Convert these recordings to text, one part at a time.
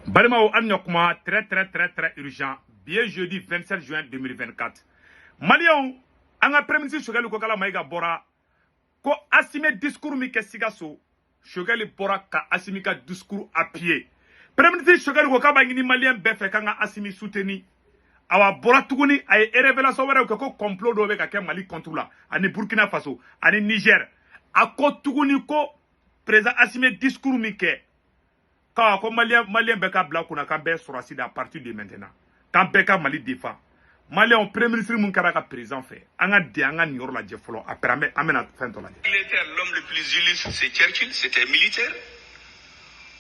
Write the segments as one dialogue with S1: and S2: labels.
S1: Balmao Anyokuma, très urgent. Bien jeudi 27 juin 2024. Malion, anga premisi shogali ko kala maiga bora ko asime discours mi kesiga so shogali bora ka asimi ka discours à pied. Premisi shogali ko kaba ngini malien befe kanga asimi souteni. Awa bora tuguni ay révélation wéré ko complot do be ka ke Mali contre la ani Burkina Faso ani Niger. Ako tuguni ko président asime discours mi ke quand comme malien beka bla kuna kan be sorasi à partir de maintenant quand beka Mali défend malien premier ministre mun karaka président fait anga de anga nior la je folo après amena fin to la
S2: militaire. L'homme le plus illustre c'est Churchill, c'était militaire.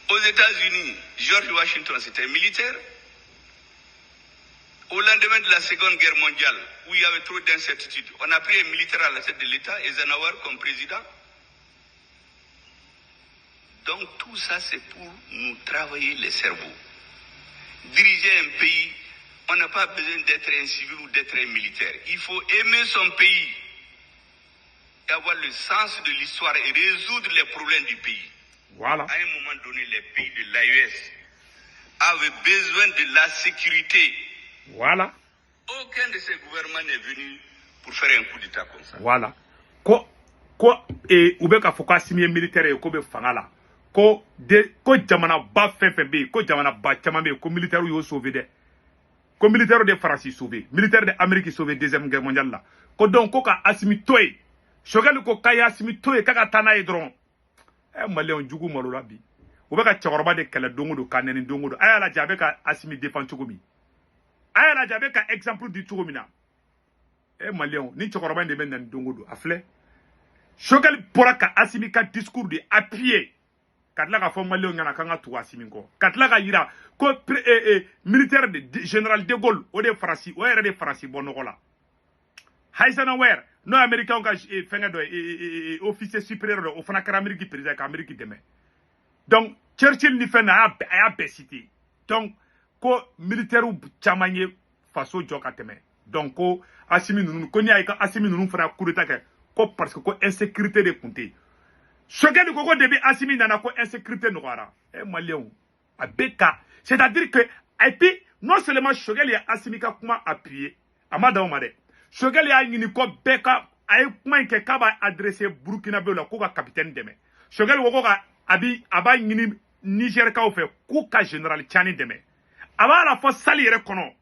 S2: Aux États-Unis, George Washington, c'était militaire. Au lendemain de la Seconde Guerre mondiale, où il y avait trop d'incertitudes, on a pris un militaire à la tête de l'État, Eisenhower comme président. Donc tout ça, c'est pour nous travailler les cerveaux. Diriger un pays, on n'a pas besoin d'être un civil ou d'être un militaire. Il faut aimer son pays et avoir le sens de l'histoire et résoudre les problèmes du pays.
S1: Voilà.
S2: À un moment donné, les pays de l'AES avaient besoin de la sécurité.
S1: Voilà.
S2: Aucun de ces gouvernements n'est venu pour faire un coup d'État comme ça.
S1: Voilà. Et ubeka foka simi militaire ko be fangala. Ko jamana ba fefebe ko jamana ba chamame ko militaire yo sauvé de. Ko militaire de France sauvé, militaire de Amérique sauvé deuxième guerre mondiale là. Ko donc ko ka asimi toy. Shogali ko kaya asimi toy kaka tana edron. Malien jugu malola bi. Ubeka chakoroba de kala dongo do kaneni dongo do. Aya la jabe ka asimi défend chukumi. Aya la jabe ka exemple du chugumina. Malien ni chakoroba de ben nan dongo do afle. Shogali poraka asimi ka discours de appuyé. Katla ka fo malien ngana kanga tu asimi ko. Katla ka yira ko militaire de général de Gaulle o de France o era de France bonokola. Eisenhower no américain ka fenga do officier supérieur au fana kara Amérique président ka Amérique deme. Donc Churchill ni fena a besité. Donc ko militaire ou chamanye faso joka teme. Donc ko asimi nunu ko ni ay ka asimi nunu fana coup d'état ko parce que ko insécurité de compter. Shogali koko début asimi nana ko insécurité noara. Malien abeka. C'est-à-dire que et puis non seulement Shogali a asimi ka kuma appuyer amada omade. Shogali a ngini ko beka ay kuma nke kaba adresser Burkina Faso la ko ka capitaine deme. Shogali koko ka aba ngini Niger ka ofe ko ka général Tchani deme. Aba la fo sali yere kono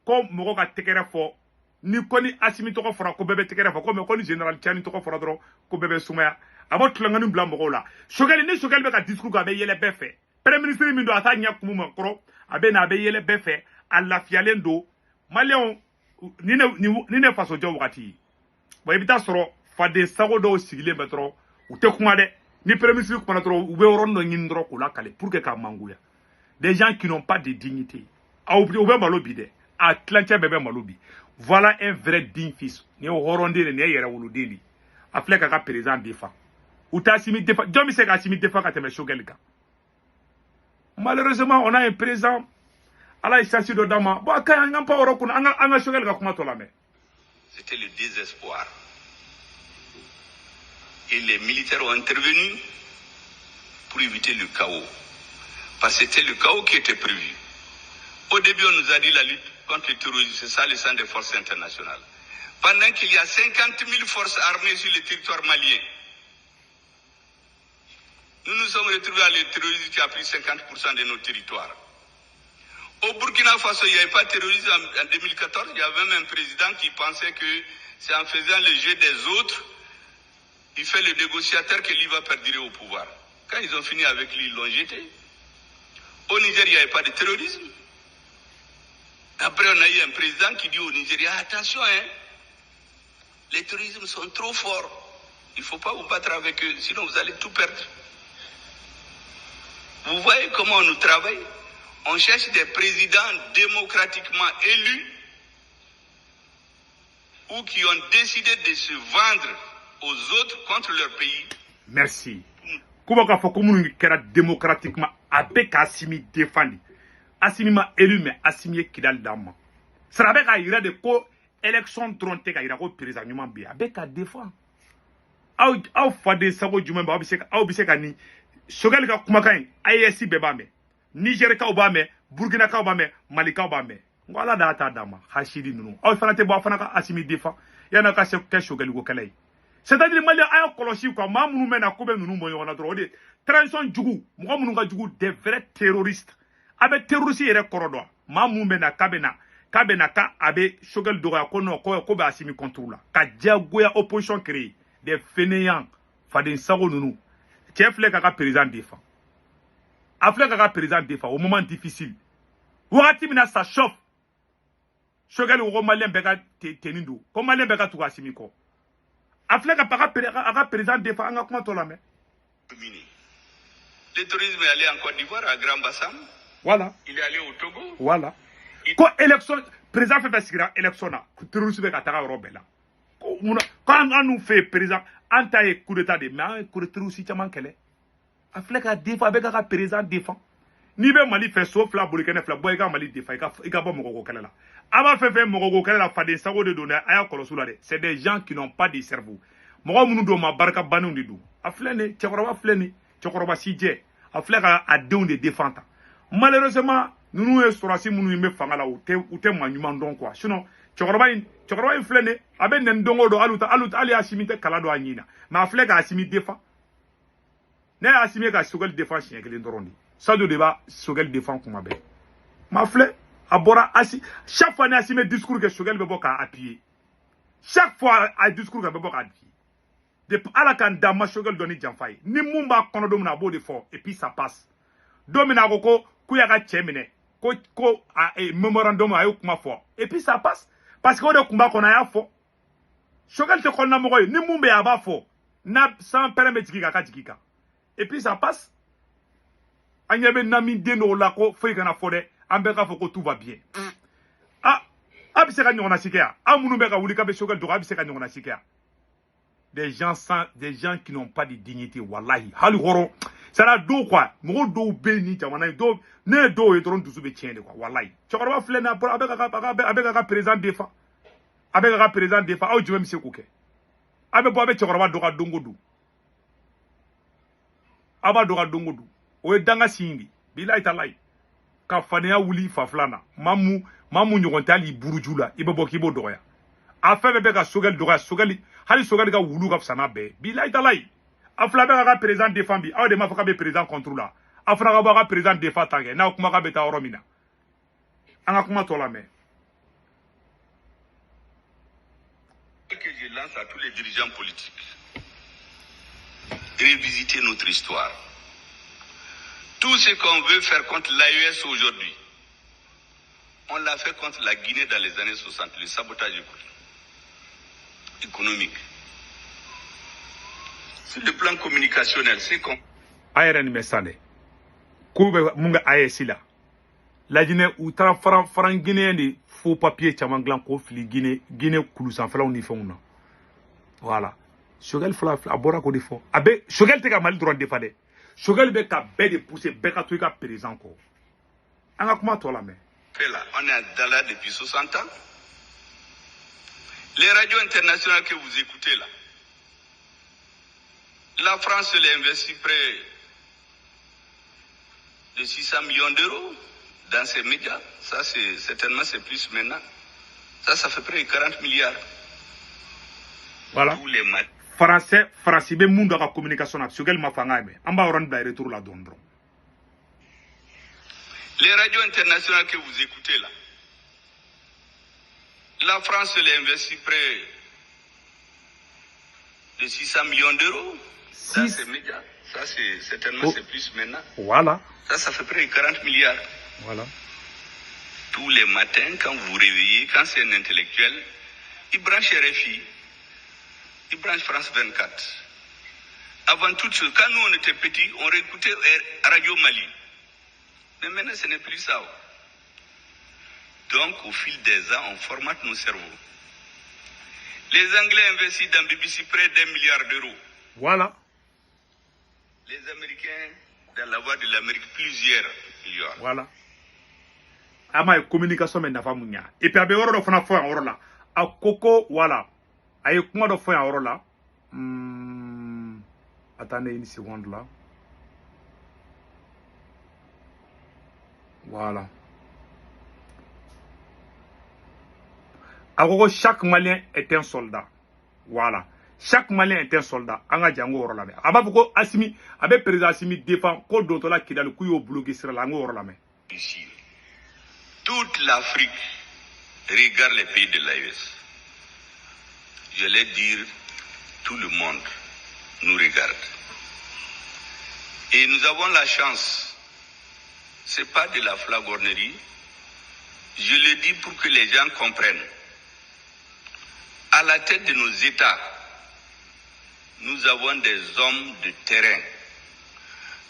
S1: ko mogo ka tekere fo ni koni asimi to ko fora ko bebe tekere fo ko me koni général Tchani to ko fora dro ko bebe sumaya aba tulangani bla mogo la Shogali ni Shogali be ka discours ka be yele be fe premier ministre min do ata nya kumu makro abe na be yele be fe alla fialendo malien ni ne faso jo wakati bo ebita soro fade sago do sigile metro ou te kuma de ni premier ministre kuma tro ube orondo ngindro kula kale pour que ka manguya des gens qui n'ont pas de dignité a ube malobi de Atlantia bebe malobi. Voilà un vrai digne fils ni horonde ne yera wuludeli afleka ka président defa uta simi defa jomi se ka simi defa ka teme shogelika. Malheureusement on a un président à la station de Dama. Bon, quand on n'a pas recours, on a choqué le comment la main.
S2: C'était le désespoir. Et les militaires ont intervenu pour éviter le chaos. Parce que c'était le chaos qui était prévu. Au début, on nous a dit la lutte contre le terrorisme, c'est ça le sang des forces internationales. Pendant qu'il y a 50 000 forces armées sur le territoire malien, nous nous sommes retrouvés à le terrorisme qui a pris 50% de nos territoires. Au Burkina Faso, il n'y avait pas de terrorisme en 2014. Il y avait même un président qui pensait que c'est en faisant le jeu des autres, il fait le négociateur que lui va perdurer au pouvoir. Quand ils ont fini avec lui, ils l'ont jeté. Au Niger, il n'y avait pas de terrorisme. Après, on a eu un président qui dit au Nigeria, attention, les terroristes sont trop forts. Il ne faut pas vous battre avec eux, sinon vous allez tout perdre. Vous voyez comment nous travaillons? On cherche des présidents démocratiquement élus ou qui ont décidé de se vendre aux autres contre leur pays.
S1: Merci. Comment ka fo komunu kera démocratiquement avec Assimi défendu. Assimi ma élu mais Assimi kidal dama. Sera avec ira de ko élection tronté ka ira ko président nyuma bi avec a défend. Au fade sago juma ba obiseka ni Shogali ka kuma kan ISC beba me. Niger kaw ba mɛ Burkina kaw ba mɛ Mali kaw ba mɛ ngo ala da ta dama hashidi nunu aw fana te bo fana ka Assimi défend yana ka se ke Choguel go kala yi c'est-à-dire Mali aya kolosi quoi ma munu mena ko be nunu mo yona dro de transition jugu mo munu ga jugu des vrais terroristes abe terroriste yere korodo ma munu mena kabena ka abe Choguel do ko no ko be Assimi contrôle ka diagoya opposition créer des fainéants fadin sago nunu chef le ka président défend afle ka président défend au moment difficile wakati mina ça chauffe Choguel wo malien be ka tenindo ko malien be ka tu Assimi ko afle ka président défend anga kuma to la mais
S2: le tourisme est allé en Côte d'Ivoire à Grand Bassam.
S1: Voilà.
S2: Il est allé au Togo.
S1: Voilà. Ko élection président fait sikira élection na terroriste be ka taga robela ko muna quand on nous fait président antaye coup d'état de mais coup de terroriste chaman kele afle ka défend be ka président défend ni be Mali fait sauf la Burkina fla boy ka Mali défend ka bo moko ko kele la aba fait moko ko kele la fa de sago de donner aya kolosu la de c'est des gens qui n'ont pas de cerveau moko munu do ma barka banu de do afle ne chekoroba afle ni chekoroba sije afle ka adeun de défendre malheureusement nous est sorasi munu me fangala ou te manyuma ndon quoi sinon chekoroba in fle ne abe nen dongo do aluta ali Assimi te kala do anyina mais afle ka Assimi défend ne Assimi ka Choguel défend chien kelen dorondi ça de débat Choguel défend kuma be ma fle abora chaque fois ne Assimi discours que Choguel be boka appuyer chaque fois a discours que be boka appuyer de ala kan dama Choguel doni janfay ni mumba kono do na bo de fort et puis ça passe domina ko kuya ka chemine ko a memorandum ayo kuma fort et puis ça passe parce que o de kumba kona ya fort Choguel te konna mo ni mumbe ya ba fort na sans permettre ka jikika et puis ça passe anyebe nami deno la ko foi kana fode ambe ka foko tout va bien abise ka nyona sikea amunu be ka wuli ka be Choguel do abise ka nyona sikea des gens qui n'ont pas de dignité wallahi hali horo sara do quoi mo do be ni jamana do ne do e tron dusu be tiende quoi wallahi chokoro fle na avec ka président défend avec ka président défend au jwe monsieur kouke abe bo abe chokoro do ka dongodu aba do ka dongodu o e danga singi billahi talai ka fania wuli fa flana mamu nyogontali burujula ibe bo kibo do ya affaire be ka Choguel do ka Choguel hali Choguel ka wulu ka sana be billahi talai afla be ka président défend bi aw de ma fa ka be président contrôle afra ka ba ka président défend tangue na kuma ka be ta oromina anga kuma to la me
S2: Que je lance à tous les dirigeants politiques, révisiter notre histoire. Tout ce qu'on veut faire contre l'AES aujourd'hui, on l'a fait contre la Guinée dans les années 60, le sabotage économique. Sur le plan communicationnel, c'est qu'on...
S1: ayeren mesane kube munga ayesila la Guinée ou tra faran Guinée ni faux papier chaman glan ko fili Guinée kulu san falaw ni fewna voilà Choguel fla abora ko defo abe Choguel te ka Mali droit defade Choguel be ka be de pousser be ka tuika président ko anga kuma to la mais
S2: là, on est dans là depuis 60 ans. Les radios internationales que vous écoutez là, la France elle investit près de 600 millions d'euros dans ces médias. Ça, certainement, c'est plus maintenant. Ça fait près de 40 milliards.
S1: Voilà.
S2: Tous les matins.
S1: Français, be mundo ka communication na Choguel ma fanga me. Amba oran da retour la dondro.
S2: Les radios internationales que vous écoutez là, la France elle investit près de 600 millions d'euros dans ces médias. Ça, certainement, c'est plus maintenant.
S1: Voilà.
S2: Ça fait près de 40 milliards.
S1: Voilà.
S2: Tous les matins, quand vous vous réveillez, quand c'est un intellectuel, il branche RFI, il branche France 24. Avant tout ça, quand nous on était petits, on réécoutait Radio Mali. Mais maintenant, ce n'est plus ça. Donc, au fil des ans, on formate nos cerveaux. Les Anglais investissent dans BBC près d'1 milliard d'euros.
S1: Voilà.
S2: Les Américains, dans la voie de l'Amérique, plusieurs milliards.
S1: Voilà. Ama communication mais nafa munya. Et puis abe oro do fana fo en oro la. A koko voilà. Aye kuma do fo en oro la. Attendez une seconde là. Voilà. Alors, chaque Malien est un soldat. Voilà. Chaque Malien est un soldat. Anga Django Orlame. Ababoko Assimi, avec président Assimi défend, quand d'autres là qui dans le couille bloqué sur la Orlame.
S2: Ici, toute l'Afrique regarde les pays de l'AES. Je vais dire, tout le monde nous regarde. Et nous avons la chance, c'est pas de la flagornerie, je le dis pour que les gens comprennent. À la tête de nos États, nous avons des hommes de terrain.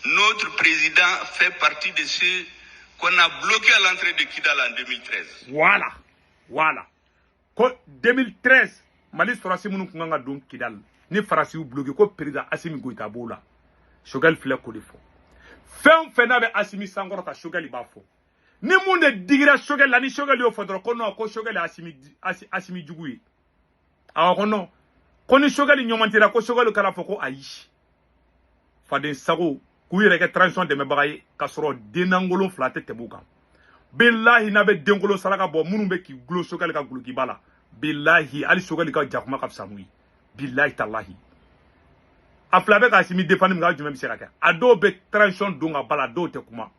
S2: Notre président fait partie de ceux qu'on a bloqués à l'entrée de Kidal en 2013.
S1: Voilà. Voilà. En 2013, Mali Sorasi Mounou Kunganga Dom Kidal, ni Farasi ou bloqué, ko président Assimi Goïta Boula. Shogal Fila Kodifo. Fena Assimi Sangor ta Shogal Bafo. Ni moun de digira Shogal la ni Shogal yo fodro kono ko Shogal Assimi Djougui. Alors non. Koni Shogal nyomantira ko Shogal kala foko aishi. Faden sago kuyere ke transition de mebagaye kasoro denangolo flate tebuka. Billahi nabe dengolo saraka bo munu be ki glo Shogal ka glo ki bala. Billahi ali Shogal ka jakuma ka samui. Billahi tallahi. Aflabe ka Assimi defani mga jumem seraka. Ado be transition donga bala do te kuma.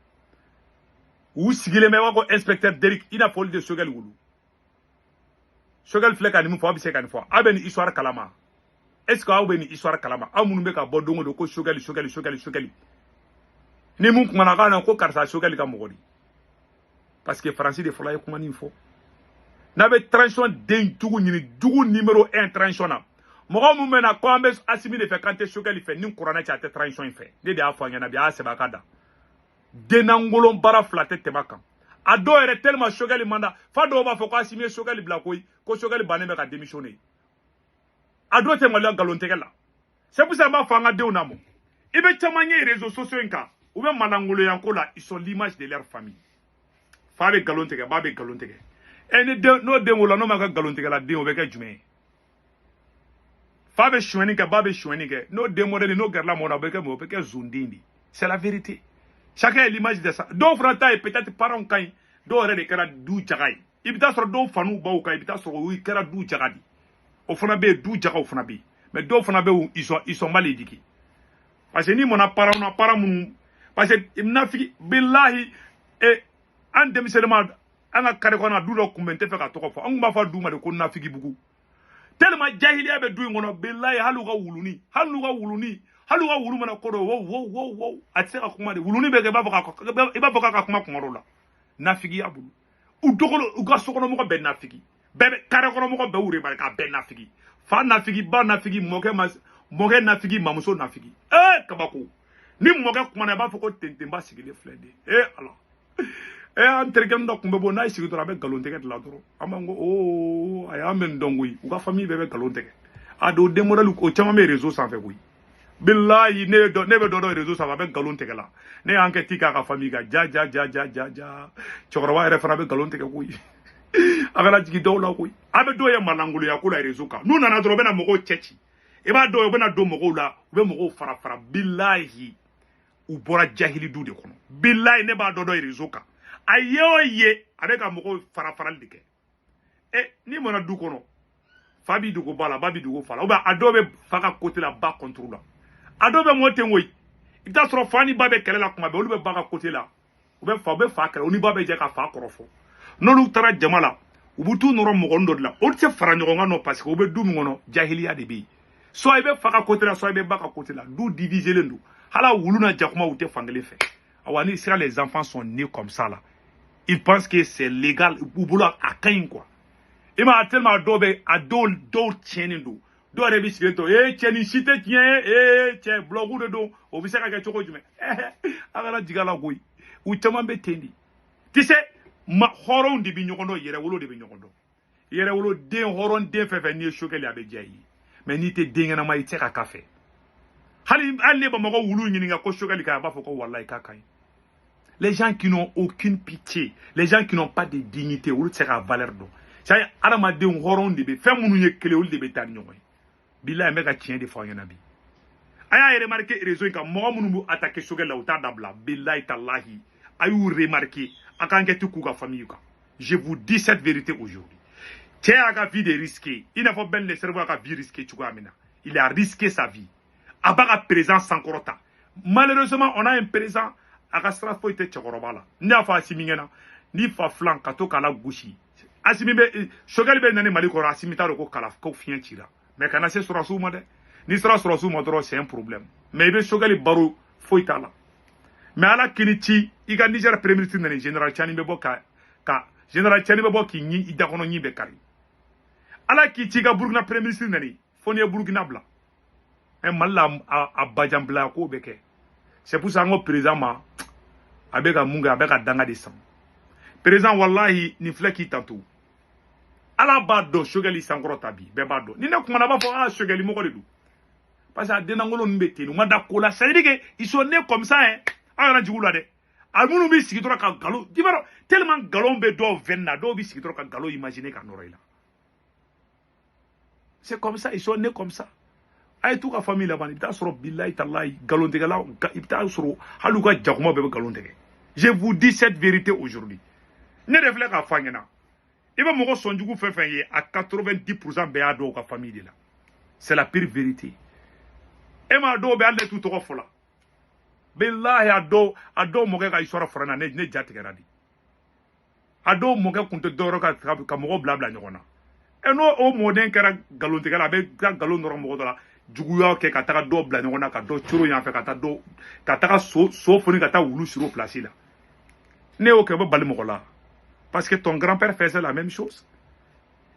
S1: Ou sigile me wako inspecteur Derrick ina foli de Shogal wulu. Shogal fleka ni mu fo bi se kan fo. Abe ni histoire kalama. Est-ce que abe ni histoire kalama? Amunu be ka bodongo do ko Shogal. Ni mu kuma na kana ko karsa Shogal ka mogodi. Parce que français de fola kuma ni fo. Na be transition den tugu ni dugu numéro 1 transition na. Mogo mu mena ko ambe Assimi de fe kante Shogal fe ni kurana cha te transition fe. De afo nya na bi a sebakada. Denangolo bara flate tebaka. Ado ere tellement Shogal manda fa do ba fo ko Assimi Shogal blakoi ko Shogal baneme ka démissionner. Ado te ngala galontekela. C'est pour ça ma fanga de onamo. Ibe chamanye réseaux sociaux nka ou be manangolo yankola ils sont l'image de leur famille. Fa be galonteke ba be galonteke. Ene de no de wala no ma ka galontekela de o be ka jume. Fa be choueni ka ba be choueni ke no de modèle no garla mona be ke zundindi. C'est la vérité. Chacun a l'image de ça. Donc, Franta est peut-être parents quand d'autres de kera du jagaï. Il peut être donc fanou baouka, il peut être oui kera du jagadi. Au fonabe du jaga au fonabe. Mais d'autres fonabe où ils sont mal éduqués. Parce que ni mon appareil, on a pas mon. Parce que il n'a fi billahi et en demi-seulement on a carré qu'on a dû documenter fait qu'à trois fois. On m'a fait douma de qu'on n'a fi beaucoup. Tellement jahili abe doué mon billahi haluga wuluni. Haluga wulu mana kodo wow atseka kuma de wuluni be ba boka ka kuma kumorola nafigi abulu udogolo uga sokono mo be nafigi bebe kare kono mo be wure ba ka be nafigi fa nafigi ba nafigi moge nafigi mamuso nafigi kabako ni moge kuma na ba foko tentemba sigile flende ala antergem do kumbe bo na sigi to be galonteke la doro amango aya men dongui uga famille be galonteke ado demoralu ko chama me réseau sans fait oui. Billahi ne be do réseau ça va be galon teke la ne enquête ka famille ga ja chokrowa ere fara be galon teke kuyi agala jigi do la kuyi abe do ye malangulu ya kula réseau ka nu nana dro be na mogo chechi e ba do be na do mogo la be mogo fara billahi u bora jahili du de kono billahi ne ba do réseau ka ayoye abe ka mogo fara dike ni mona du kono fabi du ko bala babi du ko fala oba adobe faka côté la bas contrôle adobe moté ngoy ita soro fani babe kele la kuma be olu be baka côté la ube fa kele oni babe je ka fa korofo nonu tara jamala ubutu noro mogondo la o tse fara nyogonga no parce que ube du ngono jahiliya de bi so ibe faka côté la so ibe baka côté la du diviser lendu hala wuluna jakuma ute fangele fe awani sira les enfants sont nés comme ça là ils pensent que c'est légal ou boulot à kain quoi ima tellement dobe adol do tienindo do rebi sigeto tieni cité tien tien blogu de do o bisaka ka choko jume agala digala goy u chama be tendi tu sais ma horon di bi nyokondo yere wolo de bi nyokondo yere wolo de horon de fefe ni shokeli abe jayi mais ni te dengena mai teka kafe hali alle ba mako wulu nyini nga ko shokeli ka ba foko wallahi ka kai. Les gens qui n'ont aucune pitié, les gens qui n'ont pas de dignité ou teka valeur do say arama de horon de be fe munu ye kele ul de be tan nyoy billahi mega tien de fo yana bi aya remarquer réseau ka mo munu mu attaquer Shogal la uta dabla billahi tallahi ayu remarquer enquête ku ka famille ka. Je vous dis cette vérité aujourd'hui. Tiens à la vie de risquer. Il n'a pas bien le cerveau à la vie risquée. Il a risqué sa vie. Abara présent sans corota. Malheureusement, on a un présent à la strafo était tchakorobala. Ni a fa asimingena, ni fa flan kato kala gushi. Asimibe, shogali be nani maliko asimita roko kala ko fien tira. Mais kana se sura souma de. Ni sera sura souma dro c'est un problème. Mais il be shogali baro foita la. Mais ala kinichi, iga Niger premier ministre nani général Chani be boka ka général Chani be boki ni idakono ni be kari. Ala ki tiga Burkina premier ministre nani foni Burkina bla un malla a Badian bla ko beke c'est pour ça ngo président ma abeka munga abeka danga de sam président wallahi ni fleki tantou ala ba do shogali sankoro tabi be ba do ni ne kuma na ba fo shogali mo ko de du parce que denangolo mbete no manda ko la c'est dire que ils sont nés comme ça hein ala jigula de almunu bi sigi tora ka galo dibaro tellement galon be do venna do bi sigi tora ka galo imaginer ka noroila. C'est comme ça, ils sont nés comme ça. Aïe tout la famille là-bas, il t'a sur billahi tallahi galon là, il t'a sur haluka jakuma bebe galon. Je vous dis cette vérité aujourd'hui. Ne réfléchissez à fangena. Il va mourir son djougou fait à 90% béado ka famille là. C'est la pire vérité. Et ma do be alle tout trop fola. Billahi ado moge ka isora frana ne jategeradi. Ado moge kunte doro ka mogo blabla nyona. Et nous, au modèle kera galon tegala avec galon noro mogo la juguya ke kataka do bla nyona ka do churo ya fe kataka so foni kata wulu sur place là. Ne o ke ba bali mogo la. Parce que ton grand-père faisait la même chose.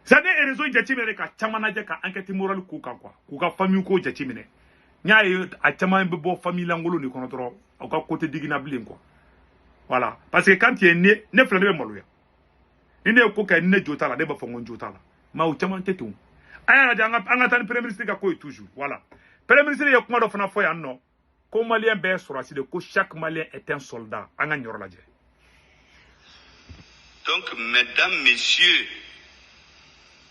S1: Ça n'est raison jatimene ka chamana ka enquête morale ku ka quoi. Ku ka famille ko jatimene. Nya e a chama be bo famille langolo ni kono tro au ka côté digina blin quoi. Voilà, parce que quand tu es né, ne flane be moluya. Ni ne ko ka ne jota la de ba fongon jota la. Ma ou chaman tetou aya na anga tan premier ministre ka koy toujours voilà premier ministre ya kuma do fana foya non ko malien be sur aside ko chaque malien est un soldat anga ñoro la je.
S2: Donc mesdames messieurs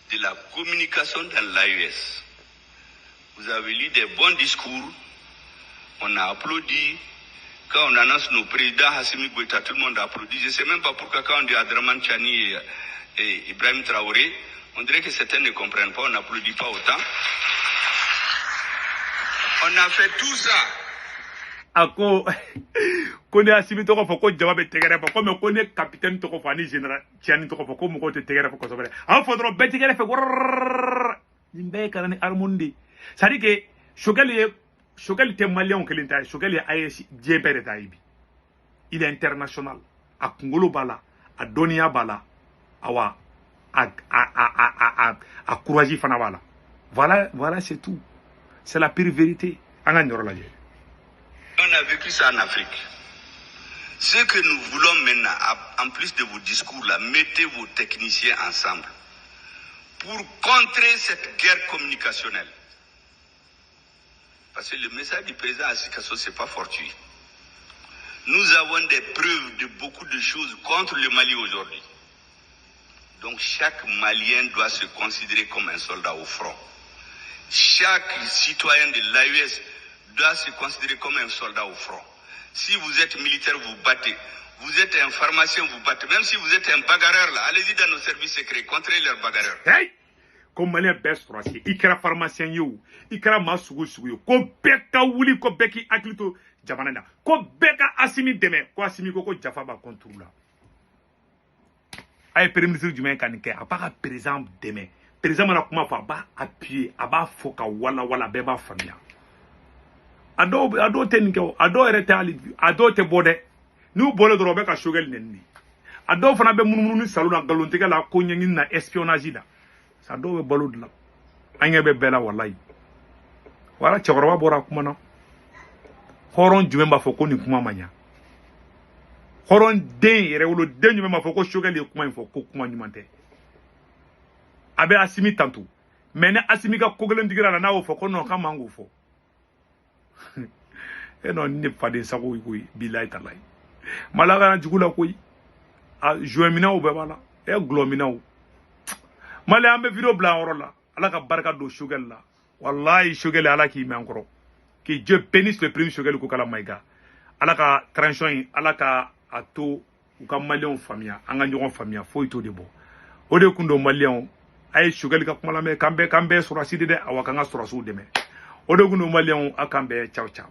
S2: de la communication dans l'AES, vous avez lu des bons discours, on a applaudi quand on annonce nos présidents Assimi Goïta, tout le monde a applaudi. Je ne sais même pas pourquoi quand on dit Abdraman Chani et Ibrahim Traoré, on dirait que certains ne comprennent pas, on n'applaudit pas autant. On a fait tout ça.
S1: Ako, kone Assimi toko foko jawabe tegere fa comme kone capitaine toko fani général Tiani toko foko mo ko te tegere fa ko sobere. En faudra be tegere fa nimbe karani armundi. C'est-à-dire que Chogali te malien que l'intérêt, Chogali a djebere taibi. Il est international. A Congolo bala, a Donia bala, awa. À courager Fanawala. Voilà, c'est tout. C'est la pire vérité. On a
S2: vécu ça en Afrique. Ce que nous voulons maintenant, en plus de vos discours là, mettez vos techniciens ensemble pour contrer cette guerre communicationnelle. Parce que le message du président Assikasso, c'est pas fortuit. Nous avons des preuves de beaucoup de choses contre le Mali aujourd'hui. Donc chaque Malien doit se considérer comme un soldat au front. Chaque citoyen de l'AES doit se considérer comme un soldat au front. Si vous êtes militaire, vous battez. Vous êtes un pharmacien, vous battez. Même si vous êtes un bagarreur, là, allez-y dans nos services secrets, contrez leurs bagarreurs.
S1: Hey! Comme Malien best troisième, il kera pharmacien yo, il kera masugo sugo, ko beka wuli ko beki aklito jamanana, ko beka Assimi deme, ko Assimi ko jafa ba contrôle. Aye premier ministre du Mali kanike a pas président demain président na kuma fa ba appuyer aba foka wala beba famia ado tenike ado erete ali ado te bode ni bole do robe ka shogel nenni ado fana be mununu saluna galontika la ko nyangi na espionnage da sa do be bolud la anya be bela wallahi wala chokoroba bora kuma na horon jumemba foko ni kuma manya horon den yere wolo den nyuma foko shogel e kuma info ko kuma nyumante abe Assimi tantu mais ne Assimi ka kogelen digira na wo foko no kama ngo fo e non ne pas de sako ko billahi talay malaga na jugula ko a joemina o be bala e glomina o male ambe video bla orola ala ka barka do shogel la wallahi shogel ala ki me encore que Dieu bénisse le premier shogel ko kala maiga ala ka transition ala ka ato u ka maliyɛnw faamuya an ka ɲɔgɔn faamuya foyi t'o de bɔ o de kun don maliyɛnw a ye Choguel ka kuma lamɛn k'an bɛɛ sɔrɔdasi de dɛ awa k'an ka sɔrɔdasiw dɛmɛ o de kun don maliyɛnw a k'an bɛɛ caw caw